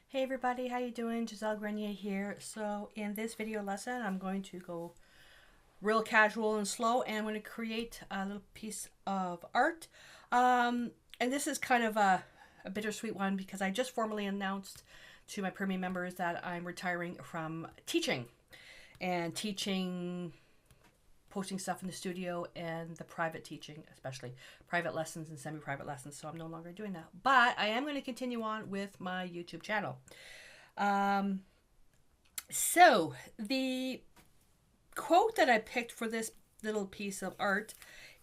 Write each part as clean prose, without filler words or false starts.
Hey everybody, how you doing? Gisele Grenier here. So in this video lesson, I'm going to go real casual and slow, and I'm going to create a little piece of art. And this is kind of a bittersweet one because I just formally announced to my premium members that I'm retiring from teaching and teaching posting stuff in the studio and the private teaching, especially private lessons and semi-private lessons. So I'm no longer doing that, but I am going to continue on with my YouTube channel. Um, so the quote that I picked for this little piece of art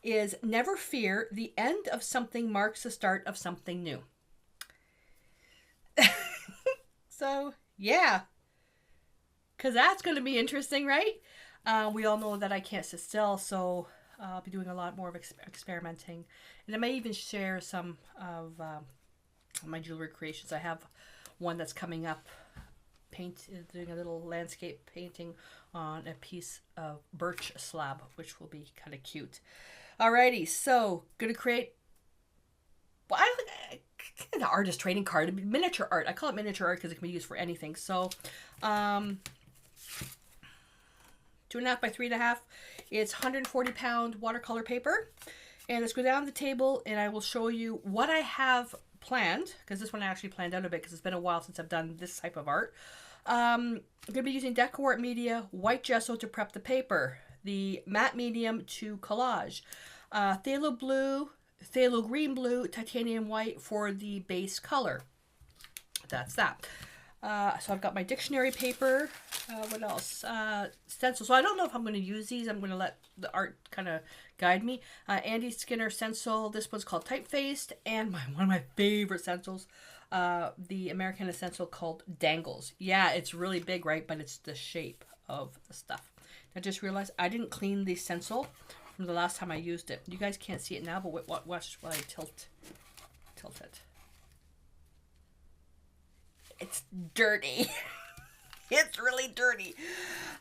is, "Never fear, the end of something marks the start of something new." So yeah, because that's going to be interesting, right? We all know that I can't sit still, so I'll be doing a lot more of experimenting. And I may even share some of my jewelry creations. I have one that's coming up, doing a little landscape painting on a piece of birch slab, which will be kind of cute. Alrighty, so gonna create. Well, an artist trading card, miniature art. I call it miniature art because it can be used for anything. So, 2.5 by 3.5. It's 140-pound watercolor paper. And let's go down the table and I will show you what I have planned, because this one I actually planned out a bit because it's been a while since I've done this type of art. I'm going to be using Decor Art Media white gesso to prep the paper, the matte medium to collage, phthalo blue, phthalo green blue, titanium white for the base color. That's that. So I've got my dictionary paper. What else? Stencil. So I don't know if I'm going to use these. I'm going to let the art kind of guide me. Andy Skinner stencil. This one's called Typefaced. And one of my favorite stencils, the American stencil called Dangles. Yeah, it's really big, right? But it's the shape of the stuff. I just realized I didn't clean the stencil from the last time I used it. You guys can't see it now, but watch while I tilt it. It's dirty. It's really dirty.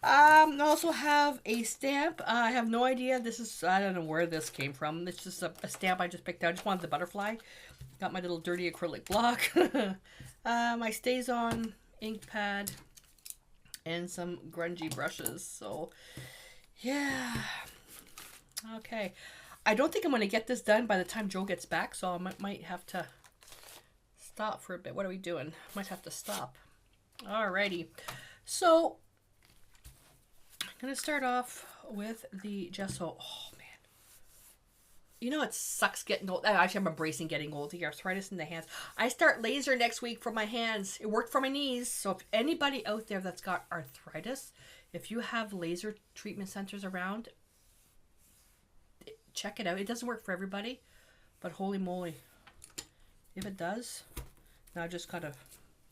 I also have a stamp. I have no idea. I don't know where this came from. It's just a stamp I just picked out. I just wanted the butterfly. Got my little dirty acrylic block. My StazOn ink pad. And some grungy brushes. So, yeah. Okay. I don't think I'm going to get this done by the time Joe gets back. So I might have to stop for a bit. What are we doing? Might have to stop. Alrighty. So I'm gonna start off with the gesso. Oh man. You know it sucks getting old. Actually, I'm embracing getting old. The arthritis in the hands. I start laser next week for my hands. It worked for my knees. So if anybody out there that's got arthritis, if you have laser treatment centers around, check it out. It doesn't work for everybody, but holy moly, if it does, now I just gotta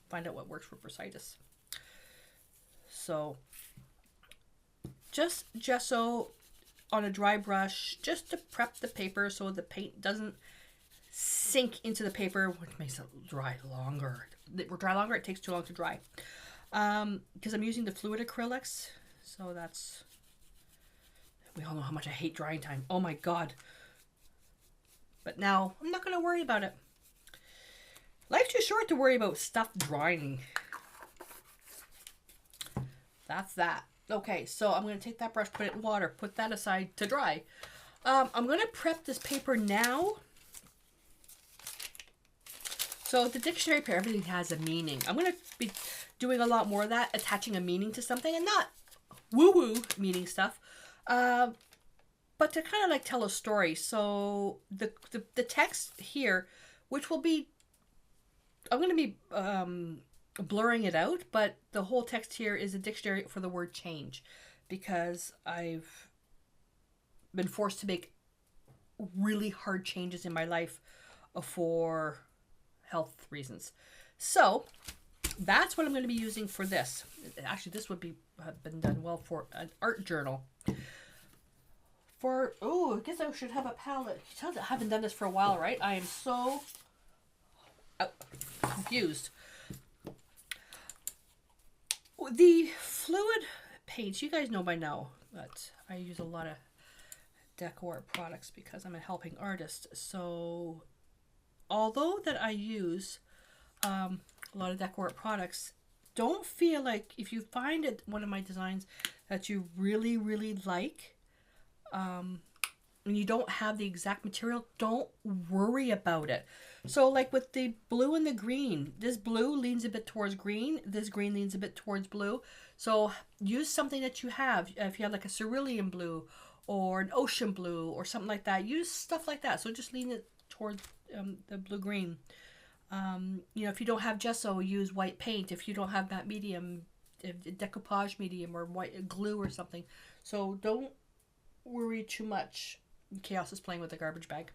find out what works for bursitis. So just gesso on a dry brush just to prep the paper so the paint doesn't sink into the paper, which makes it dry longer. It takes too long to dry. Because I'm using the fluid acrylics, so we all know how much I hate drying time. Oh my god. But now I'm not going to worry about it. Life's too short to worry about stuff drying. That's that. Okay, so I'm going to take that brush, put it in water, put that aside to dry. I'm going to prep this paper now. So the dictionary paper, everything has a meaning. I'm going to be doing a lot more of that, attaching a meaning to something, and not woo-woo meaning stuff, but to kind of like tell a story. So the text here, which will be, I'm going to be blurring it out, but the whole text here is a dictionary for the word change, because I've been forced to make really hard changes in my life for health reasons. So that's what I'm going to be using for this. Actually, this would have been done well for an art journal. I guess I should have a palette. I haven't done this for a while, right? I am so confused. The fluid paints, you guys know by now that I use a lot of decor products because I'm a helping artist. So although that I use a lot of decor art products, don't feel like if you find it one of my designs that you really, really like, and you don't have the exact material, don't worry about it. So like with the blue and the green, this blue leans a bit towards green, this green leans a bit towards blue. So use something that you have. If you have like a cerulean blue or an ocean blue or something like that, use stuff like that. So just lean it towards the blue-green. You know, if you don't have gesso, use white paint. If you don't have that medium, decoupage medium or white glue or something. So don't worry too much. Chaos is playing with the garbage bag.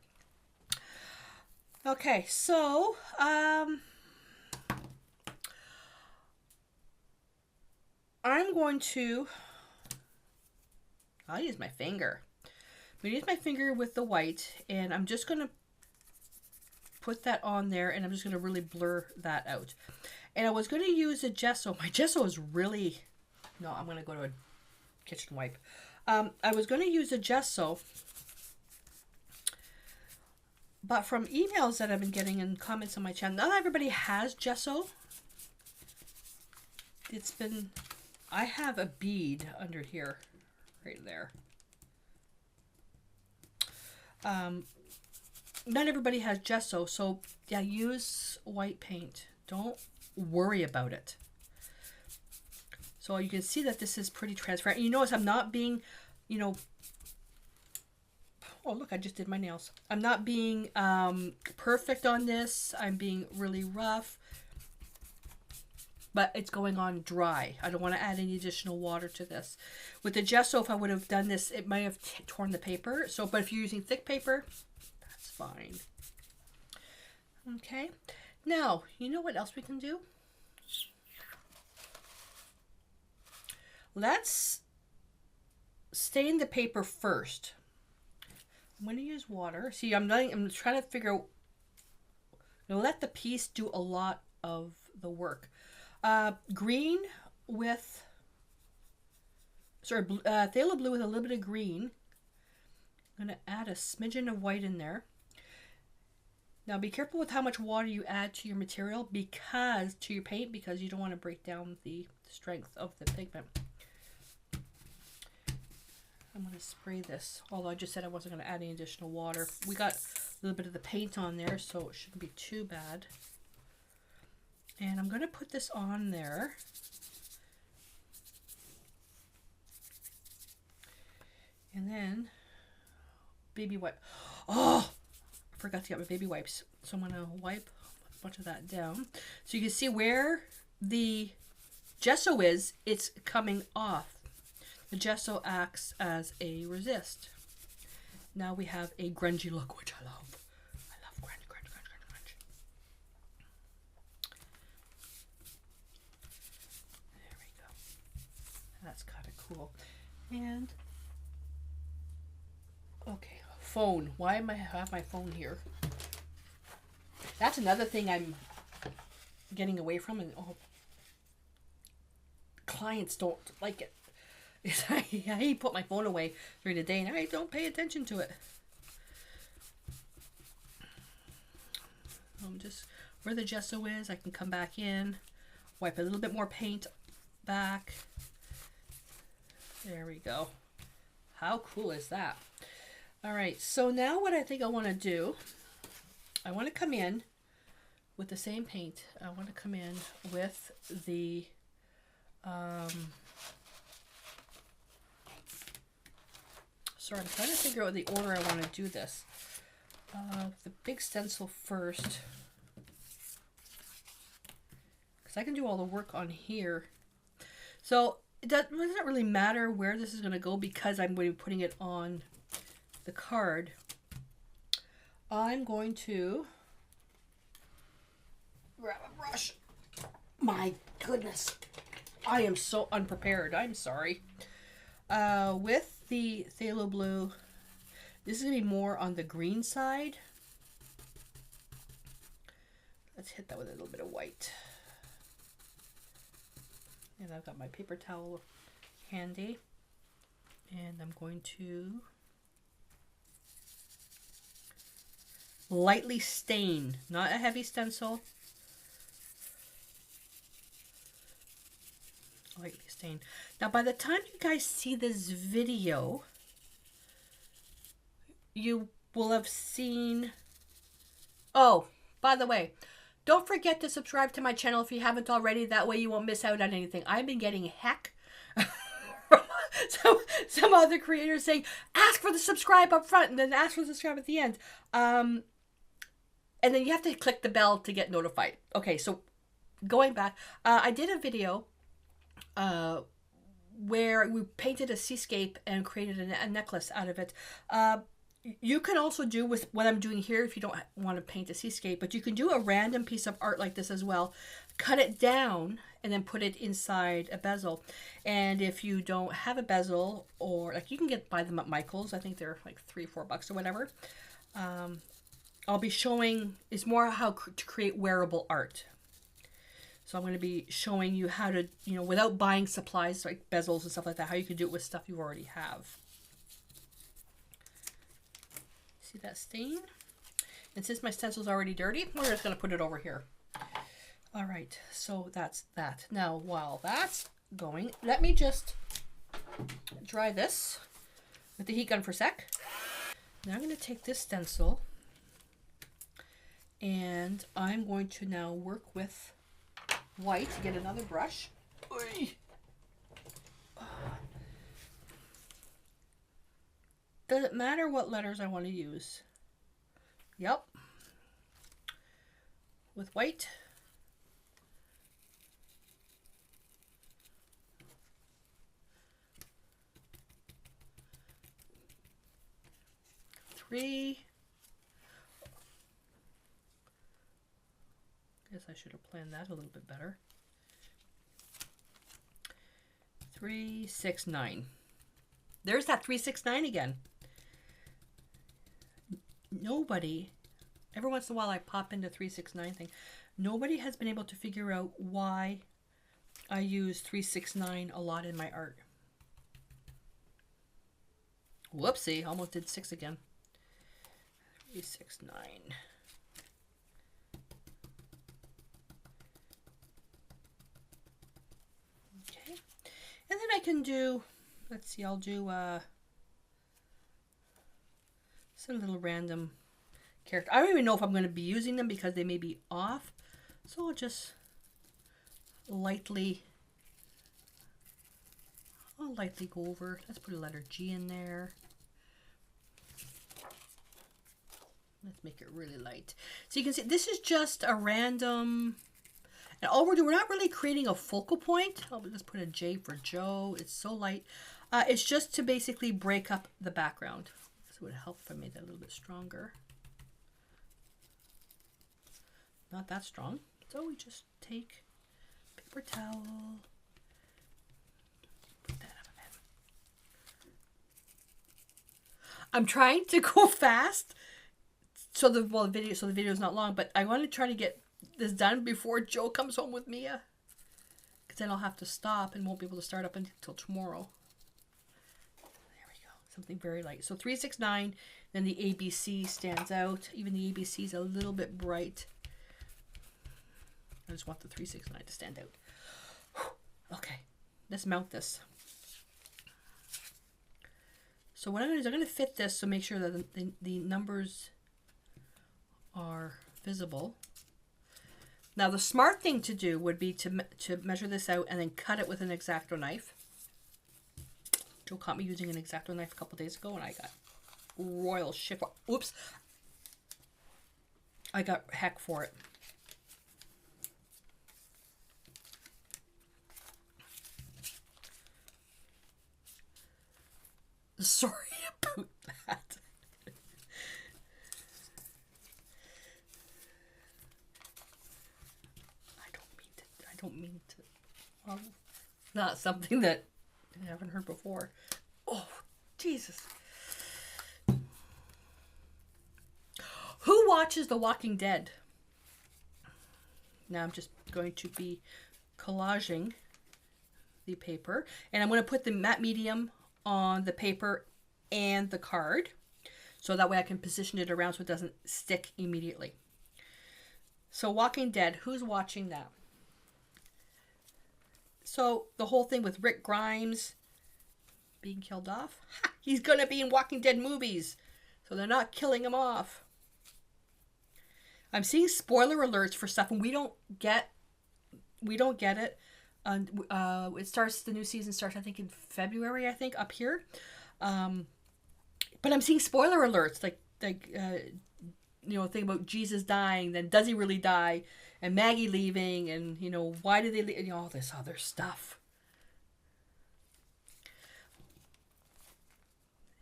Okay, so I'm going to, I'll use my finger. I'm going to use my finger with the white, and I'm just going to put that on there, and I'm just going to really blur that out. And I was going to use a gesso. My gesso is really, no, I'm going to go to a kitchen wipe. I was going to use a gesso, but from emails that I've been getting and comments on my channel, not everybody has gesso. It's been, I have a bead under here, right there. Not everybody has gesso, so yeah, use white paint. Don't worry about it. So you can see that this is pretty transparent. You notice I'm not being, you know, oh look, I just did my nails. I'm not being perfect on this. I'm being really rough, but it's going on dry. I don't want to add any additional water to this. With the gesso, if I would have done this, it might have torn the paper. So, but if you're using thick paper, that's fine. Okay. Now, you know what else we can do? Let's stain the paper first. I'm going to use water. See, I'm trying to figure out, let the piece do a lot of the work. Green with, sorry, phthalo blue with a little bit of green. I'm going to add a smidgen of white in there. Now be careful with how much water you add to your material, because to your paint, because you don't want to break down the strength of the pigment. I'm going to spray this, although I just said I wasn't going to add any additional water. We got a little bit of the paint on there, so it shouldn't be too bad. And I'm going to put this on there. And then, baby wipe. Oh, I forgot to get my baby wipes. So I'm going to wipe a bunch of that down. So you can see where the gesso is, it's coming off. The gesso acts as a resist. Now we have a grungy look, which I love. I love grunge, grunge, grunge, grunge, grunge. There we go. That's kind of cool. And, okay, phone. Why am I have my phone here? That's another thing I'm getting away from, and clients don't like it. I put my phone away during the day and I don't pay attention to it. Just where the gesso is, I can come back in, wipe a little bit more paint back. There we go. How cool is that? All right, so now what I think I want to do, I want to come in with the same paint. I want to come in with the sorry, I'm trying to figure out the order I want to do this. The big stencil first, because I can do all the work on here. So it doesn't really matter where this is going to go, because I'm going to be putting it on the card. I'm going to grab a brush. My goodness, I am so unprepared. I'm sorry. With the phthalo blue, this is going to be more on the green side. Let's hit that with a little bit of white. And I've got my paper towel handy. And I'm going to lightly stain, not a heavy stencil. lightly stained. Now, by the time you guys see this video, you will have seen... Oh, by the way, don't forget to subscribe to my channel if you haven't already. That way you won't miss out on anything. I've been getting heck from some other creators saying, ask for the subscribe up front and then ask for the subscribe at the end. And then you have to click the bell to get notified. Okay, so going back, I did a video where we painted a seascape and created a necklace out of it. You can also do with what I'm doing here if you don't want to paint a seascape, but you can do a random piece of art like this as well. Cut it down and then put it inside a bezel. And if you don't have a bezel, or like you can buy them at Michael's, I think they're like $3 or $4 or whatever. I'll be showing, it's more how to create wearable art. So I'm going to be showing you how to, you know, without buying supplies like bezels and stuff like that, how you can do it with stuff you already have. See that stain? And since my stencil's already dirty, we're just going to put it over here. All right, so that's that. Now, while that's going, let me just dry this with the heat gun for a sec. Now I'm going to take this stencil and I'm going to now work with white to get another brush. Does it matter what letters I want to use? Yep. With white. Three. Guess I should have planned that a little bit better. 3, 6, 9. There's that 3, 6, 9 again. Nobody, every once in a while I pop into 3, 6, 9 thing. Nobody has been able to figure out why I use 3, 6, 9 a lot in my art. Whoopsie, almost did 6 again. 3, 6, 9. Okay. And then I can do, let's see, I'll do some little random character. I don't even know if I'm going to be using them because they may be off. So I'll just lightly go over. Let's put a letter G in there. Let's make it really light. So you can see this is just a random, and all we're doing, we're not really creating a focal point. I'll just put a J for Joe. It's so light. It's just to basically break up the background. So it would help if I made that a little bit stronger. Not that strong. So we just take paper towel. Put that up a bit. I'm trying to go fast. So the video is not long, but I want to try to get this done before Joe comes home with Mia. Because then I'll have to stop and won't be able to start up until tomorrow. There we go. Something very light. So 3, 6, 9. Then the ABC stands out. Even the ABC is a little bit bright. I just want the 3, 6, 9 to stand out. Okay. Let's mount this. So what I'm going to do is I'm going to fit this so make sure that the numbers are visible. Now the smart thing to do would be to measure this out and then cut it with an X-Acto knife. Joe caught me using an X-Acto knife a couple days ago and I got royal shit. Oops. I got heck for it. Sorry about that. I don't mean to. Not something that I haven't heard before. Oh, Jesus. Who watches The Walking Dead? Now I'm just going to be collaging the paper. And I'm going to put the matte medium on the paper and the card. So that way I can position it around so it doesn't stick immediately. So Walking Dead, who's watching that? So the whole thing with Rick Grimes being killed off, he's going to be in Walking Dead movies. So they're not killing him off. I'm seeing spoiler alerts for stuff, and we don't get it. And it starts, the new season starts, I think, in February, I think, up here. But I'm seeing spoiler alerts, like thing about Jesus dying, then does he really die, and Maggie leaving, and why did they leave, all this other stuff.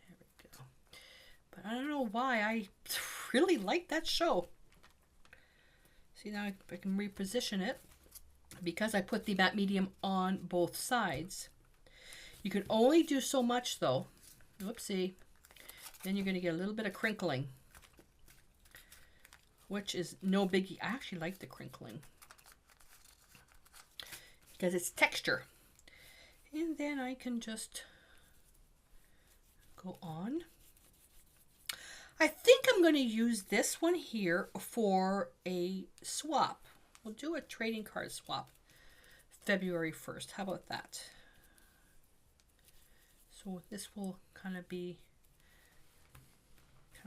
There we go. But I don't know why I really like that show. See, now I can reposition it because I put the matte medium on both sides. You can only do so much though. Whoopsie. Then you're going to get a little bit of crinkling, which is no biggie. I actually like the crinkling because it's texture. And then I can just go on. I think I'm going to use this one here for a swap. We'll do a trading card swap February 1st. How about that? So this will kind of be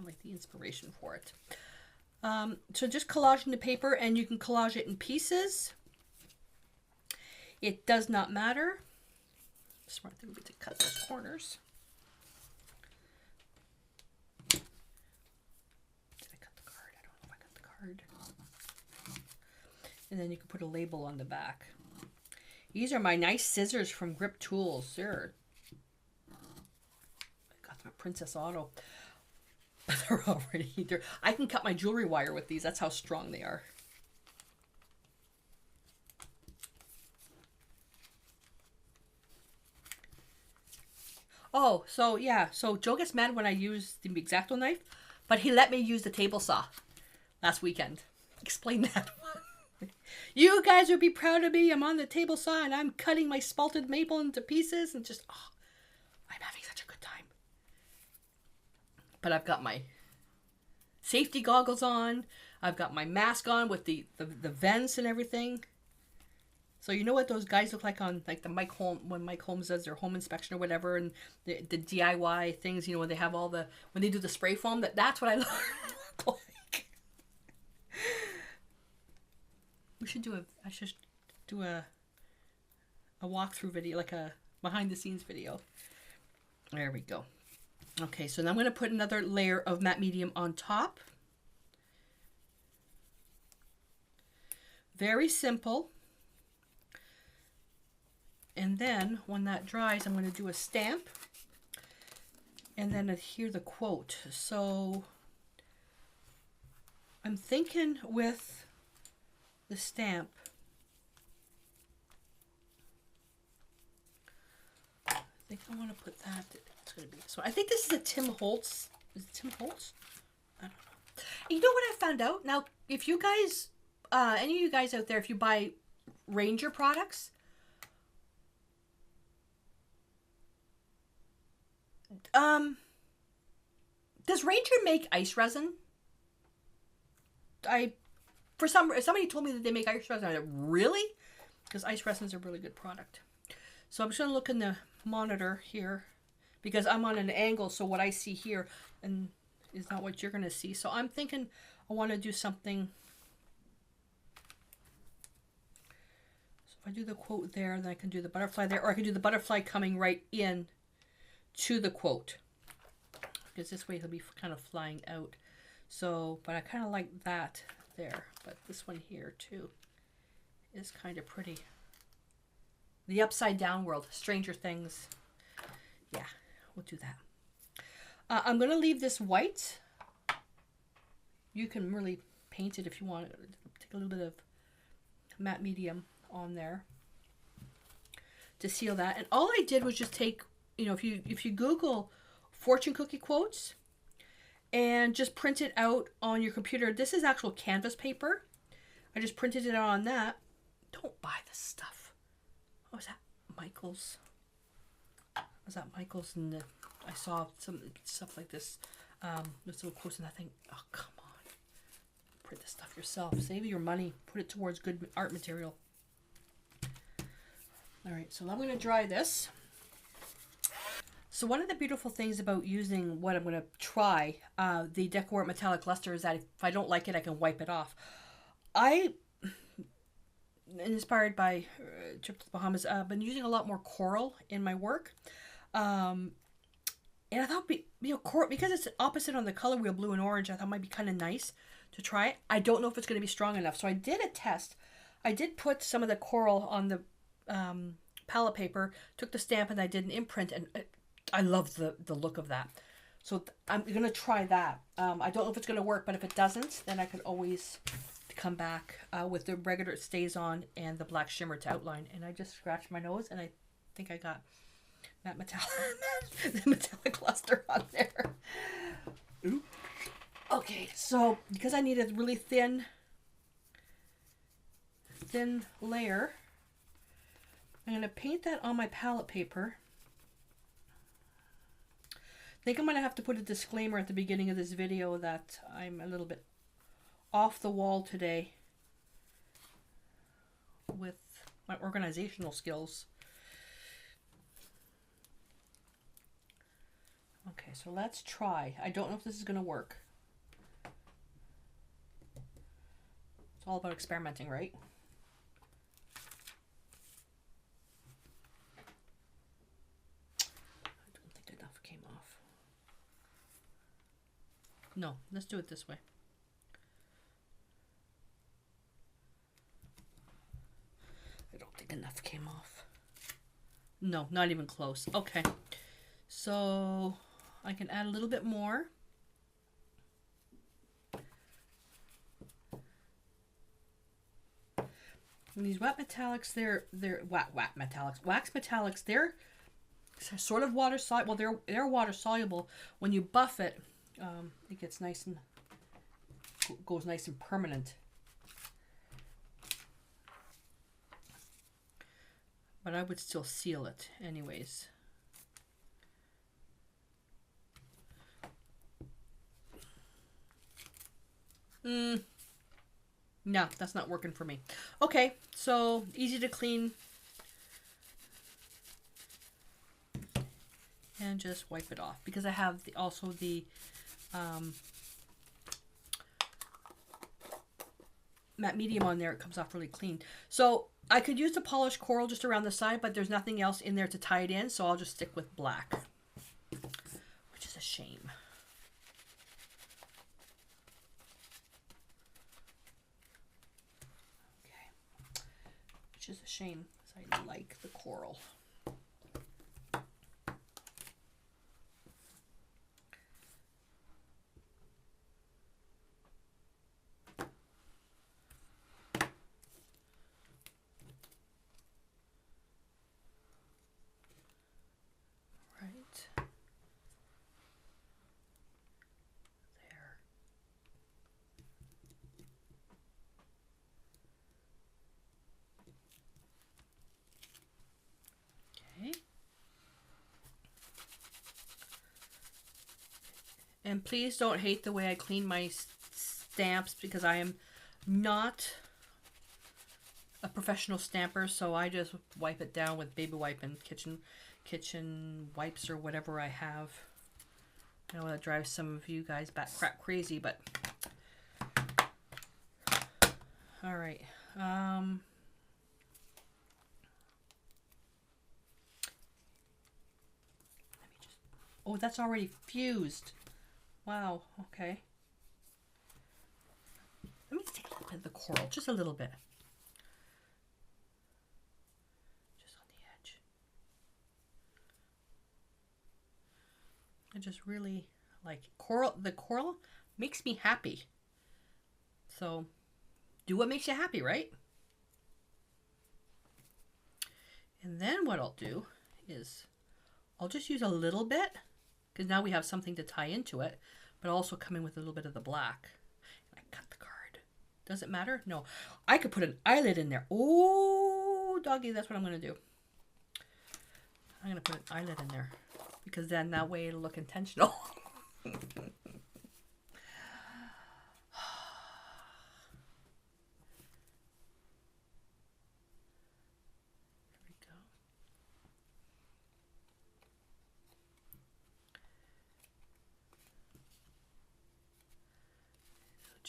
like the inspiration for it. So just collaging the paper, and you can collage it in pieces. It does not matter. Smart thing would be to cut those corners. Did I cut the card? I don't know if I cut the card. And then you can put a label on the back. These are my nice scissors from Grip Tools. I got them at Princess Auto. They're already there. I can cut my jewelry wire with these. That's how strong they are. Oh, so yeah. So Joe gets mad when I use the X-Acto knife, but he let me use the table saw last weekend. Explain that one. You guys would be proud of me. I'm on the table saw and I'm cutting my spalted maple into pieces and just, I'm having such a good time. But I've got my safety goggles on. I've got my mask on with the vents and everything. So you know what those guys look like on like the when Mike Holmes does their home inspection or whatever, and the DIY things, when they have all when they do the spray foam, that's what I look like. I should do a walkthrough video, like a behind the scenes video. There we go. Okay, so now I'm going to put another layer of matte medium on top. Very simple. And then when that dries, I'm going to do a stamp and then adhere the quote. So I'm thinking with the stamp, I think I want to put that. It's going to be this one. I think this is a Tim Holtz. Is it Tim Holtz? I don't know. You know what I found out? Now, if you guys, any of you guys out there, if you buy Ranger products, does Ranger make ice resin? Somebody told me that they make ice resin. I said, really? Because ice resin is a really good product. So I'm just going to look in the monitor here because I'm on an angle, so what I see here and is not what you're going to see. So I'm thinking I want to do something. So if I do the quote there, then I can do the butterfly there, or I can do the butterfly coming right in to the quote, because this way he'll be kind of flying out. So, but I kind of like that there, but this one here too is kind of pretty. The upside down world, Stranger Things. Yeah, we'll do that. I'm going to leave this white. You can really paint it if you want. Take a little bit of matte medium on there to seal that. And all I did was just take, if you Google fortune cookie quotes and just print it out on your computer. This is actual canvas paper. I just printed it out on that. Don't buy this stuff. What was that? Michael's. Was that Michael's? And I saw some stuff like this. This little quotes, and I think, oh, come on. Print this stuff yourself. Save your money. Put it towards good art material. All right, so I'm going to dry this. So one of the beautiful things about using what I'm going to try, the Decor Metallic Luster, is that if I don't like it, I can wipe it off. I, inspired by trip to the Bahamas, been using a lot more coral in my work. And I thought, coral, because it's opposite on the color wheel, blue and orange, I thought it might be kind of nice to try it. I don't know if it's going to be strong enough. So I did a test. I did put some of the coral on the palette paper, took the stamp, and I did an imprint, and I love the look of that. So I'm going to try that. I don't know if it's going to work, but if it doesn't, then I could always come back with the regular Stays On and the black shimmer to outline. And I just scratched my nose, and I think I got that the metallic luster on there. Ooh. Okay, so because I need a really thin layer, I'm going to paint that on my palette paper. I think I'm going to have to put a disclaimer at the beginning of this video that I'm a little bit off the wall today with my organizational skills. Okay, so let's try. I don't know if this is going to work. It's all about experimenting, right? I don't think enough came off. No, let's do it this way. I don't think enough came off. No, not even close. Okay, so I can add a little bit more. And these wax metallics, wax metallics, they're sort of water soluble. Well, they're water soluble. When you buff it, it gets nice and goes nice and permanent. But I would still seal it anyways. No, that's not working for me. Okay, so easy to clean. And just wipe it off because I have also the matte medium on there. It comes off really clean. So I could use the polished coral just around the side, but there's nothing else in there to tie it in, so I'll just stick with black, which is a shame. Which is a shame because I like the coral. Right there. Okay. And please don't hate the way I clean my stamps because I am not a professional stamper, so I just wipe it down with baby wipe and kitchen wipes or whatever I have. I know that drives some of you guys crap crazy, but all right. Oh, that's already fused. Wow, okay. Let me take a little bit of the coral, just a little bit. Just on the edge. I just really like coral. The coral makes me happy. So do what makes you happy, right? And then what I'll do is I'll just use a little bit because now we have something to tie into it, but also come in with a little bit of the black. I cut the card. Does it matter? No. I could put an eyelid in there. Oh, doggy, that's what I'm going to do. I'm going to put an eyelid in there because then that way it'll look intentional. There we go.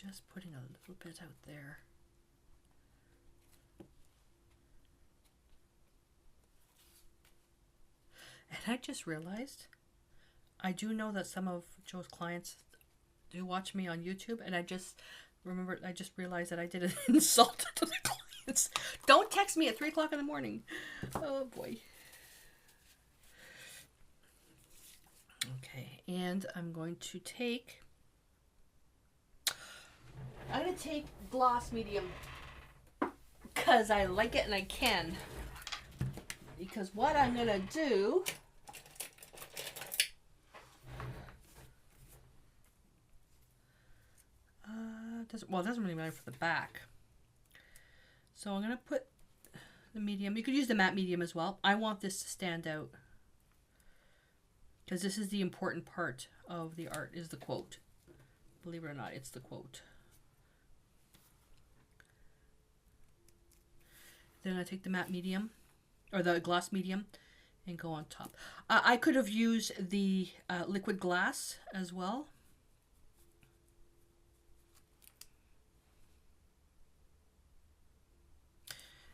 just putting a little bit out there. And I just realized, I do know that some of Joe's clients do watch me on YouTube, and I just realized that I did an insult to the clients. Don't text me at 3 o'clock in the morning. Oh boy. Okay, and I'm going to take gloss medium because I like it and I can. Because what I'm going to do it doesn't really matter for the back. So I'm going to put the medium. You could use the matte medium as well. I want this to stand out because this is the important part of the art, is the quote. Believe it or not, it's the quote. Then I take the matte medium, or the gloss medium, and go on top. I could have used the liquid glass as well.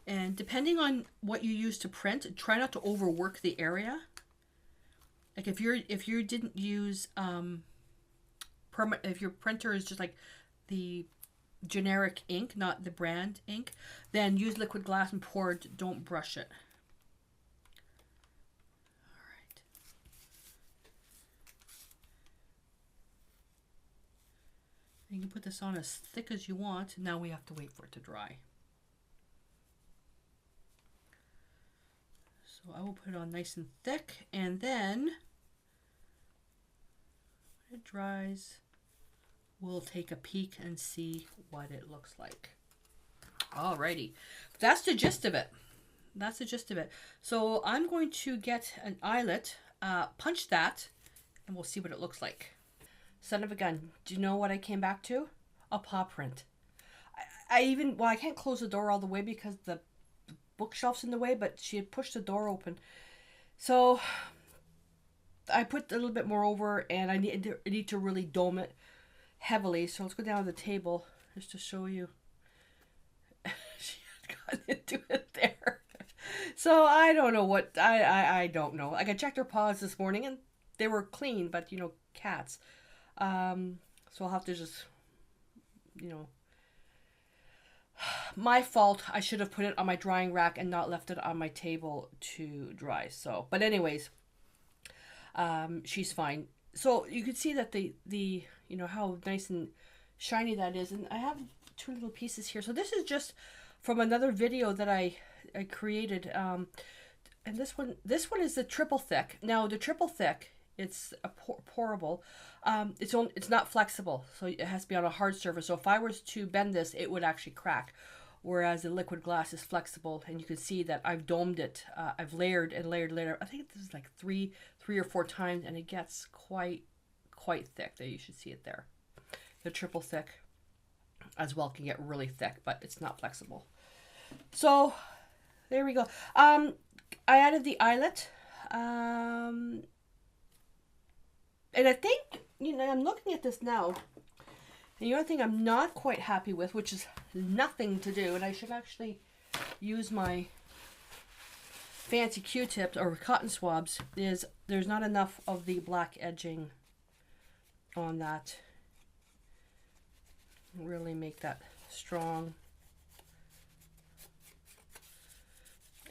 And depending on what you use to print, try not to overwork the area. Like if you didn't use if your printer is just like the generic ink, not the brand ink, then use liquid glass and pour it. Don't brush it. All right. You can put this on as thick as you want. Now we have to wait for it to dry. So I will put it on nice and thick, and then when it dries, we'll take a peek and see what it looks like. Alrighty, that's the gist of it. That's the gist of it. So I'm going to get an eyelet, punch that, and we'll see what it looks like. Son of a gun, do you know what I came back to? A paw print. I can't close the door all the way because the bookshelf's in the way, but she had pushed the door open. So I put a little bit more over, and I need to really dome it heavily. So let's go down to the table just to show you. She had gotten into it there. So I don't know what, I don't know. Like I checked her paws this morning and they were clean, but you know, cats. So I'll have to just, you know, my fault. I should have put it on my drying rack and not left it on my table to dry. So, but anyways, she's fine. So you can see that the you know how nice and shiny that is. And I have 2 little pieces here. So this is just from another video that I created. And this one is the triple thick. Now the triple thick, it's a pourable. It's not flexible, so it has to be on a hard surface. So if I was to bend this, it would actually crack. Whereas the liquid glass is flexible, and you can see that I've domed it. I've layered and layered. I think this is like three or four times, and it gets quite thick. There, you should see it there. The triple thick as well can get really thick, but it's not flexible. So there we go. I added the eyelet. And I think, you know, I'm looking at this now. And the other thing I'm not quite happy with, which is nothing to do, and I should actually use my fancy Q-tips or cotton swabs, is there's not enough of the black edging on that. Really make that strong.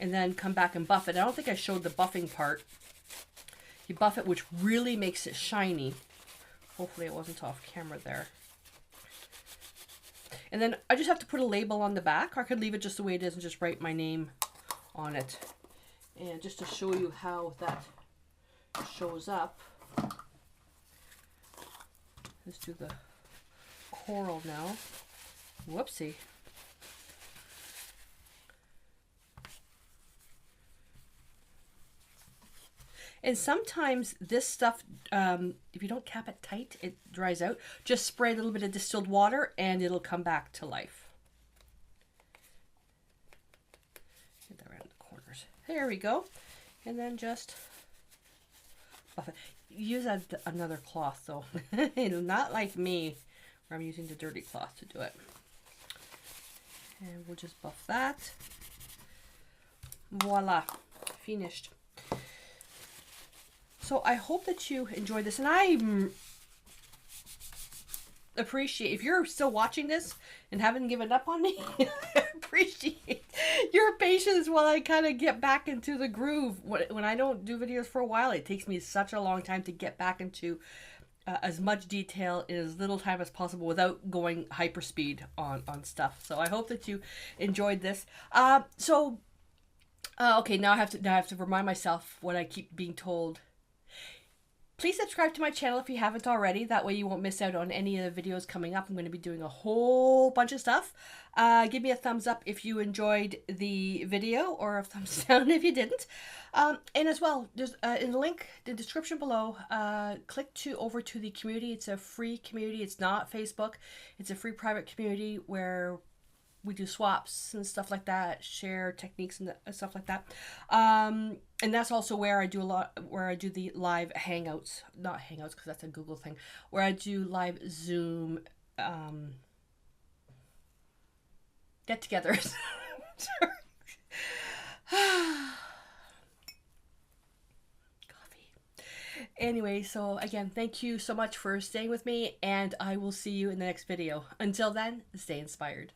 And then come back and buff it. I don't think I showed the buffing part. You buff it, which really makes it shiny. Hopefully it wasn't off camera there. And then I just have to put a label on the back, or I could leave it just the way it is and just write my name on it. And just to show you how that shows up, let's do the coral now. Whoopsie. And sometimes this stuff, if you don't cap it tight, it dries out. Just spray a little bit of distilled water and it'll come back to life. Get that around the corners. There we go. And then just buff it. Use another cloth though. Not like me, I'm using the dirty cloth to do it. And we'll just buff that. Voila, finished. So I hope that you enjoyed this, and I appreciate, if you're still watching this and haven't given up on me, I appreciate your patience while I kind of get back into the groove. When I don't do videos for a while, it takes me such a long time to get back into as much detail in as little time as possible without going hyperspeed on stuff. So I hope that you enjoyed this. Okay, now I have to remind myself what I keep being told. Please subscribe to my channel if you haven't already. That way you won't miss out on any of the videos coming up. I'm going to be doing a whole bunch of stuff. Give me a thumbs up if you enjoyed the video, or a thumbs down if you didn't. And as well, there's in the link, the description below, click over to the community. It's a free community. It's not Facebook. It's a free private community where we do swaps and stuff like that, share techniques and stuff like that. And that's also where I do the live hangouts, not hangouts because that's a Google thing, where I do live Zoom get-togethers. Coffee. Anyway, so again, thank you so much for staying with me, and I will see you in the next video. Until then, stay inspired.